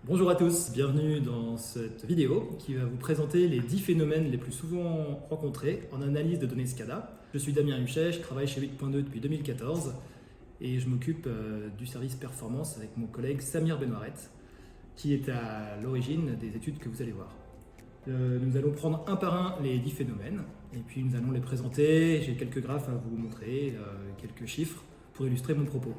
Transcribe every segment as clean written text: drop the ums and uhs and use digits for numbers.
Bonjour à tous, bienvenue dans cette vidéo qui va vous présenter les 10 phénomènes les plus souvent rencontrés en analyse de données SCADA. Je suis Damien Huchet, je travaille chez 8.2 depuis 2014 et je m'occupe du service performance avec mon collègue Samir Benoiret qui est à l'origine des études que vous allez voir. Nous allons prendre un par un les 10 phénomènes et puis nous allons les présenter. J'ai quelques graphes à vous montrer, quelques chiffres pour illustrer mon propos.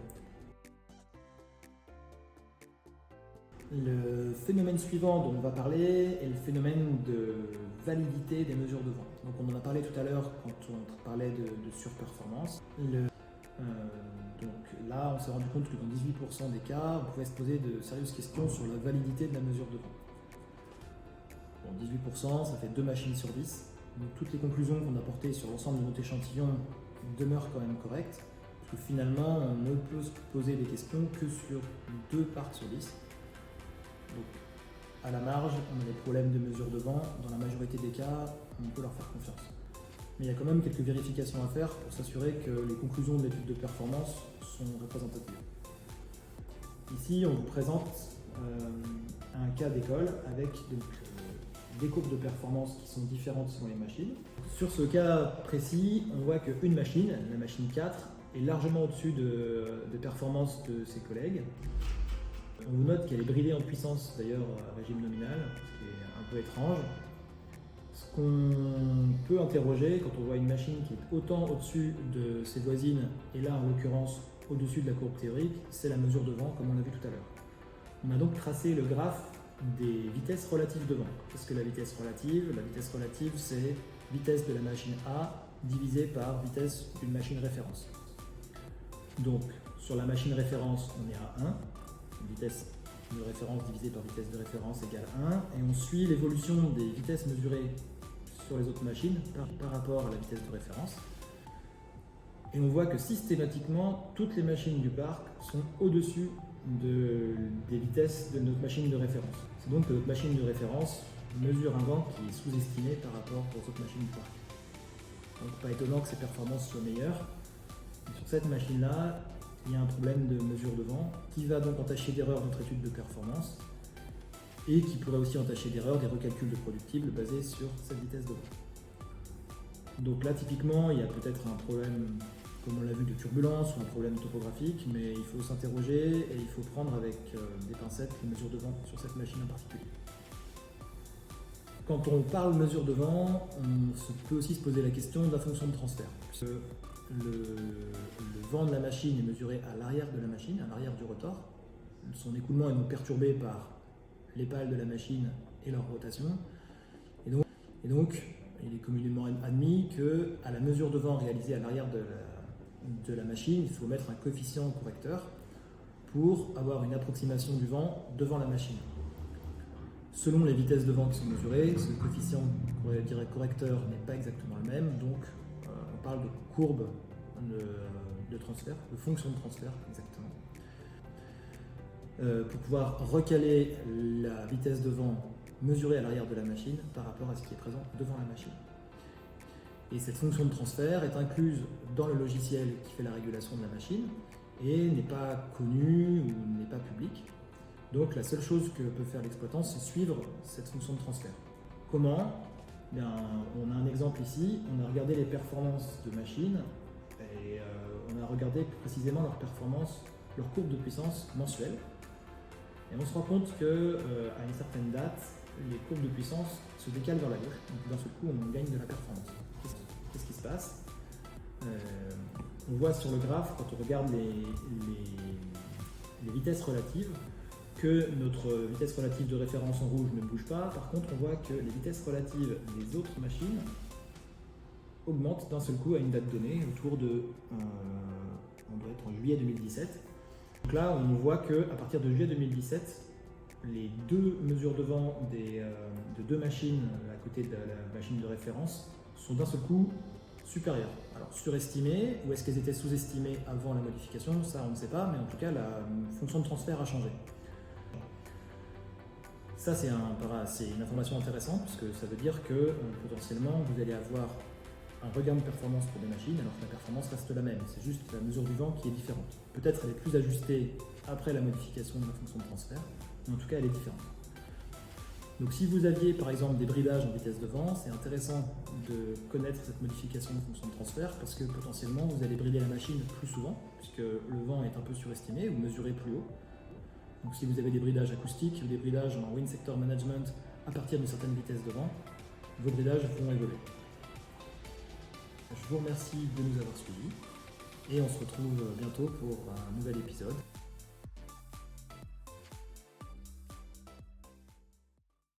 Le phénomène suivant dont on va parler est le phénomène de validité des mesures de vent. Donc on en a parlé tout à l'heure quand on parlait de surperformance. Donc là, on s'est rendu compte que dans 18% des cas, on pouvait se poser de sérieuses questions sur la validité de la mesure de vent. Bon, 18%, ça fait 2 machines sur 10. Donc toutes les conclusions qu'on a portées sur l'ensemble de notre échantillon demeurent quand même correctes, parce que finalement, on ne peut se poser des questions que sur 2 parcs sur 10. Donc, à la marge, on a des problèmes de mesure de vent. Dans la majorité des cas, on peut leur faire confiance. Mais il y a quand même quelques vérifications à faire pour s'assurer que les conclusions de l'étude de performance sont représentatives. Ici, on vous présente un cas d'école avec des courbes de performance qui sont différentes selon les machines. Sur ce cas précis, on voit qu'une machine, la machine 4, est largement au-dessus de performance de ses collègues. On vous note qu'elle est bridée en puissance, d'ailleurs à régime nominal, ce qui est un peu étrange. Ce qu'on peut interroger quand on voit une machine qui est autant au-dessus de ses voisines, et là en l'occurrence au-dessus de la courbe théorique, c'est la mesure de vent comme on l'a vu tout à l'heure. On a donc tracé le graphe des vitesses relatives de vent. Qu'est-ce que la vitesse relative? La vitesse relative, c'est vitesse de la machine A divisée par vitesse d'une machine référence. Donc sur la machine référence, on est à 1. Vitesse de référence divisée par vitesse de référence égale 1, et on suit l'évolution des vitesses mesurées sur les autres machines par rapport à la vitesse de référence. Et on voit que systématiquement, toutes les machines du parc sont au-dessus des vitesses de notre machine de référence. C'est donc que notre machine de référence mesure un vent qui est sous-estimé par rapport aux autres machines du parc. Donc pas étonnant que ses performances soient meilleures. Et sur cette machine-là, il y a un problème de mesure de vent qui va donc entacher d'erreurs notre étude de performance et qui pourrait aussi entacher d'erreurs des recalculs de productibles basés sur cette vitesse de vent. Donc là, typiquement, il y a peut-être un problème, comme on l'a vu, de turbulence ou un problème topographique, mais il faut s'interroger et il faut prendre avec des pincettes les mesures de vent sur cette machine en particulier. Quand on parle mesure de vent, on peut aussi se poser la question de la fonction de transfert. Le vent de la machine est mesuré à l'arrière de la machine, à l'arrière du rotor. Son écoulement est donc perturbé par les pales de la machine et leur rotation. Et donc il est communément admis qu'à la mesure de vent réalisée à l'arrière de la machine, il faut mettre un coefficient correcteur pour avoir une approximation du vent devant la machine. Selon les vitesses de vent qui sont mesurées, ce coefficient correcteur n'est pas exactement le même, donc on parle de courbe de transfert, de fonction de transfert exactement, pour pouvoir recaler la vitesse de vent mesurée à l'arrière de la machine par rapport à ce qui est présent devant la machine. Et cette fonction de transfert est incluse dans le logiciel qui fait la régulation de la machine et n'est pas connue ou n'est pas publique. Donc la seule chose que peut faire l'exploitant, c'est suivre cette fonction de transfert. Comment? Bien, on a un exemple ici, on a regardé les performances de machines et on a regardé plus précisément leur performance, leur courbe de puissance mensuelle. Et on se rend compte qu'à une certaine date, les courbes de puissance se décalent vers la gauche. Donc d'un seul coup, on gagne de la performance. Qu'est-ce qui se passe? On voit sur le graphe, quand on regarde les vitesses relatives, que notre vitesse relative de référence en rouge ne bouge pas. Par contre, on voit que les vitesses relatives des autres machines augmentent d'un seul coup à une date donnée, autour de, on doit être en juillet 2017. Donc là, on voit qu'à partir de juillet 2017, les deux mesures de vent de deux machines à côté de la machine de référence sont d'un seul coup supérieures. Alors surestimées, ou est-ce qu'elles étaient sous-estimées avant la modification? Ça, on ne sait pas, mais en tout cas, la fonction de transfert a changé. Ça, c'est une information intéressante, puisque ça veut dire que potentiellement, vous allez avoir un regain de performance pour des machines alors que la performance reste la même. C'est juste la mesure du vent qui est différente. Peut-être elle est plus ajustée après la modification de la fonction de transfert, mais en tout cas elle est différente. Donc si vous aviez par exemple des bridages en vitesse de vent, c'est intéressant de connaître cette modification de fonction de transfert parce que potentiellement vous allez brider la machine plus souvent puisque le vent est un peu surestimé ou mesuré plus haut. Donc si vous avez des bridages acoustiques ou des bridages en wind sector management à partir d'une certaine vitesse de vent, vos bridages vont évoluer. Je vous remercie de nous avoir suivis et on se retrouve bientôt pour un nouvel épisode.